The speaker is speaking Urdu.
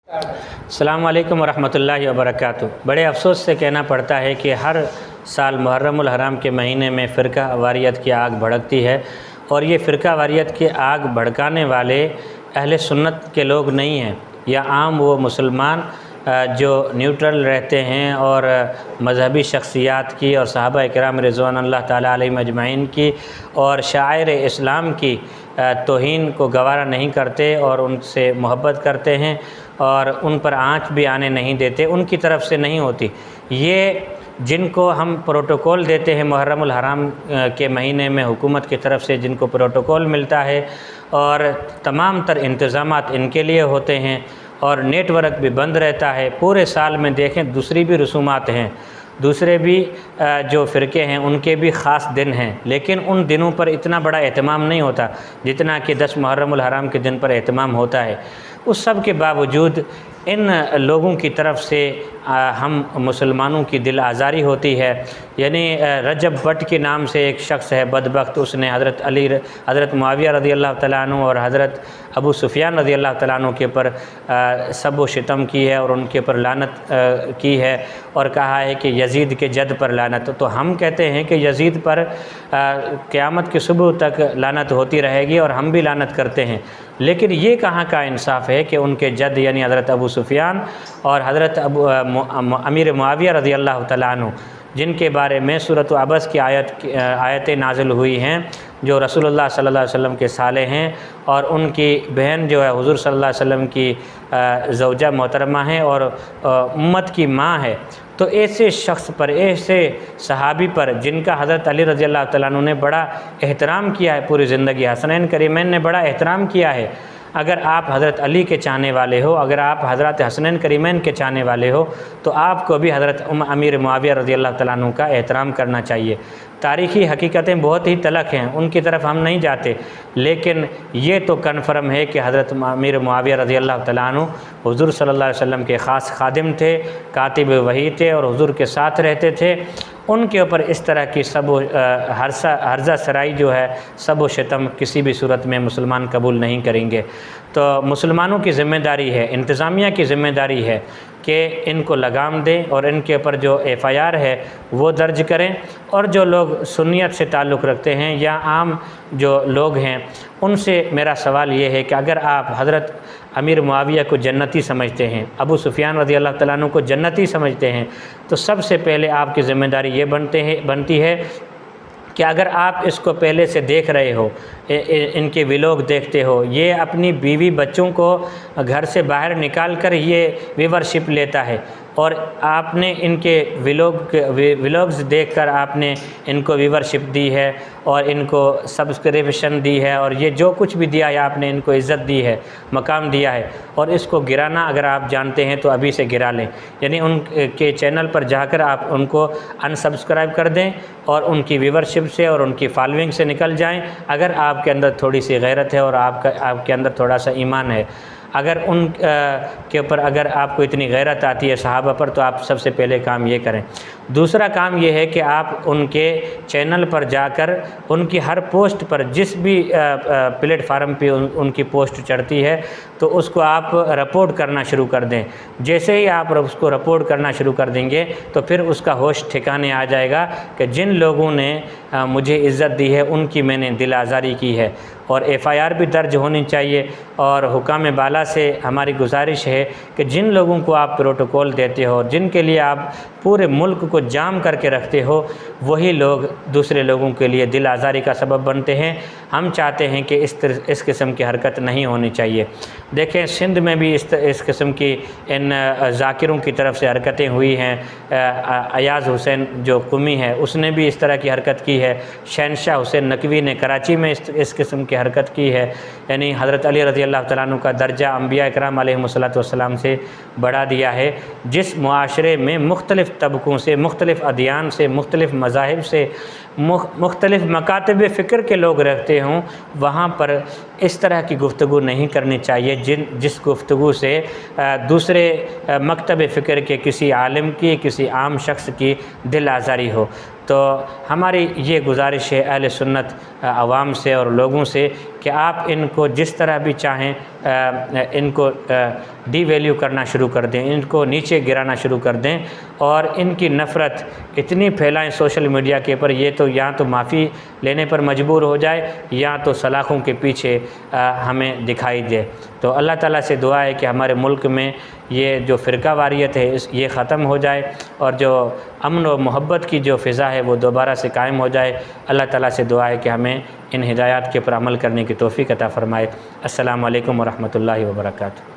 السلام علیکم ورحمۃ اللہ وبرکاتہ۔ بڑے افسوس سے کہنا پڑتا ہے کہ ہر سال محرم الحرام کے مہینے میں فرقہ واریت کی آگ بھڑکتی ہے، اور یہ فرقہ واریت کی آگ بھڑکانے والے اہل سنت کے لوگ نہیں ہیں، یا عام وہ مسلمان جو نیوٹرل رہتے ہیں اور مذہبی شخصیات کی اور صحابہ کرام رضوان اللہ تعالیٰ علیہم اجمعین کی اور شاعر اسلام کی توہین کو گوارا نہیں کرتے اور ان سے محبت کرتے ہیں اور ان پر آنچ بھی آنے نہیں دیتے، ان کی طرف سے نہیں ہوتی۔ یہ جن کو ہم پروٹوکول دیتے ہیں محرم الحرام کے مہینے میں حکومت کی طرف سے جن کو پروٹوکول ملتا ہے اور تمام تر انتظامات ان کے لیے ہوتے ہیں اور نیٹ ورک بھی بند رہتا ہے، پورے سال میں دیکھیں دوسری بھی رسومات ہیں، دوسرے بھی جو فرقے ہیں ان کے بھی خاص دن ہیں، لیکن ان دنوں پر اتنا بڑا اہتمام نہیں ہوتا جتنا کہ 10 محرم الحرام کے دن پر اہتمام ہوتا ہے۔ اس سب کے باوجود ان لوگوں کی طرف سے ہم مسلمانوں کی دل آزاری ہوتی ہے۔ یعنی رجب بٹ کے نام سے ایک شخص ہے بدبخت، اس نے حضرت معاویہ رضی اللہ تعالیٰ عنہ اور حضرت ابو سفیان رضی اللہ تعالیٰ عنہ کے اوپر سب و شتم کی ہے اور ان کے اوپر لعنت کی ہے اور کہا ہے کہ یزید کے جد پر لعنت۔ تو ہم کہتے ہیں کہ یزید پر قیامت کی صبح تک لعنت ہوتی رہے گی اور ہم بھی لعنت کرتے ہیں، لیکن یہ کہاں کا انصاف ہے کہ ان کے جد یعنی حضرت ابو سفیان اور حضرت امیر معاویہ رضی اللہ تعالیٰ عنہ جن کے بارے میں سورۃ عبس کی آیتیں نازل ہوئی ہیں، جو رسول اللہ صلی اللہ علیہ وسلم کے سالے ہیں اور ان کی بہن جو ہے حضور صلی اللہ علیہ وسلم کی زوجہ محترمہ ہیں اور امت کی ماں ہے، تو ایسے شخص پر، ایسے صحابی پر جن کا حضرت علی رضی اللہ تعالیٰ عنہ نے بڑا احترام کیا ہے پوری زندگی، حسنین کریمین نے بڑا احترام کیا ہے۔ اگر آپ حضرت علی کے چاہنے والے ہو، اگر آپ حضرت حسنین کریمین کے چاہنے والے ہو، تو آپ کو بھی حضرت امیر معاویہ رضی اللہ تعالیٰ عنہ کا احترام کرنا چاہیے۔ تاریخی حقیقتیں بہت ہی تلخ ہیں، ان کی طرف ہم نہیں جاتے، لیکن یہ تو کنفرم ہے کہ حضرت امیر معاویہ رضی اللہ تعالیٰ عنہ حضور صلی اللہ علیہ وسلم کے خاص خادم تھے، کاتب وحی تھے اور حضور کے ساتھ رہتے تھے۔ ان کے اوپر اس طرح کی ہرزہ سرائی جو ہے، سب و شتم کسی بھی صورت میں مسلمان قبول نہیں کریں گے۔ تو مسلمانوں کی ذمہ داری ہے، انتظامیہ کی ذمہ داری ہے کہ ان کو لگام دیں اور ان کے اوپر جو FIR ہے وہ درج کریں، اور جو لوگ سنیت سے تعلق رکھتے ہیں یا عام جو لوگ ہیں ان سے میرا سوال یہ ہے کہ اگر آپ حضرت امیر معاویہ کو جنتی سمجھتے ہیں، ابو سفیان رضی اللہ تعالیٰ عنہ کو جنتی سمجھتے ہیں، تو سب سے پہلے آپ کی ذمہ داری یہ بنتی ہے کہ اگر آپ اس کو پہلے سے دیکھ رہے ہو، ان کے ویلوگ دیکھتے ہو، یہ اپنی بیوی بچوں کو گھر سے باہر نکال کر یہ ویورشپ لیتا ہے، اور آپ نے ان کے ویلوگز دیکھ کر آپ نے ان کو ویورشپ دی ہے اور ان کو سبسکرپشن دی ہے، اور یہ جو کچھ بھی دیا ہے آپ نے ان کو عزت دی ہے، مقام دیا ہے، اور اس کو گرانا اگر آپ جانتے ہیں تو ابھی سے گرا لیں۔ یعنی ان کے چینل پر جا کر آپ ان کو انسبسکرائب کر دیں اور ان کی ویورشپ سے اور ان کی فالوئنگ سے نکل جائیں، اگر آپ کے اندر تھوڑی سی غیرت ہے اور آپ کے اندر تھوڑا سا ایمان ہے۔ اگر ان کے اوپر اگر آپ کو اتنی غیرت آتی ہے صحابہ پر، تو آپ سب سے پہلے کام یہ کریں۔ دوسرا کام یہ ہے کہ آپ ان کے چینل پر جا کر ان کی ہر پوسٹ پر، جس بھی پلیٹ فارم پہ ان کی پوسٹ چڑھتی ہے، تو اس کو آپ رپورٹ کرنا شروع کر دیں۔ جیسے ہی آپ اس کو رپورٹ کرنا شروع کر دیں گے تو پھر اس کا ہوش ٹھکانے آ جائے گا کہ جن لوگوں نے مجھے عزت دی ہے ان کی میں نے دل آزاری کی ہے، اور FIR بھی درج ہونی چاہیے۔ اور حکام بالا سے ہماری گزارش ہے کہ جن لوگوں کو آپ پروٹوکول دیتے ہو، جن کے لیے آپ پورے ملک کو جام کر کے رکھتے ہو، وہی لوگ دوسرے لوگوں کے لیے دل آزاری کا سبب بنتے ہیں۔ ہم چاہتے ہیں کہ اس قسم کی حرکت نہیں ہونی چاہیے۔ دیکھیں سندھ میں بھی اس قسم کی ان ذاکروں کی طرف سے حرکتیں ہوئی ہیں۔ ایاز حسین جو قمی ہے اس نے بھی اس طرح کی حرکت کی ہے، شہنشاہ حسین نقوی نے کراچی میں اس قسم کی حرکت کی ہے، یعنی حضرت علی رضی اللہ تعالیٰ عنہ کا درجہ انبیاء اکرام علیہم السلام سے بڑھا دیا ہے۔ جس معاشرے میں مختلف طبقوں سے، مختلف ادیان سے، مختلف مذاہب سے، مختلف مکاتب فکر کے لوگ رہتے ہوں، وہاں پر اس طرح کی گفتگو نہیں کرنی چاہیے جس گفتگو سے دوسرے مکتب فکر کے کسی عالم کی، کسی عام شخص کی دل آزاری ہو۔ تو ہماری یہ گزارش ہے اہل سنت عوام سے اور لوگوں سے کہ کہ آپ ان کو جس طرح بھی چاہیں ان کو ڈی ویلیو کرنا شروع کر دیں، ان کو نیچے گرانا شروع کر دیں، اور ان کی نفرت اتنی پھیلائیں سوشل میڈیا کے اوپر، یہ تو یا تو معافی لینے پر مجبور ہو جائے یا تو سلاخوں کے پیچھے ہمیں دکھائی دے۔ تو اللہ تعالیٰ سے دعا ہے کہ ہمارے ملک میں یہ جو فرقہ واریت ہے یہ ختم ہو جائے، اور جو امن و محبت کی جو فضا ہے وہ دوبارہ سے قائم ہو جائے۔ اللہ تعالیٰ سے دعا ہے کہ ہمیں ان ہدایات کے پر عمل کرنے کی توفیق عطا فرمائے۔ السلام علیکم ورحمۃ اللہ وبرکاتہ۔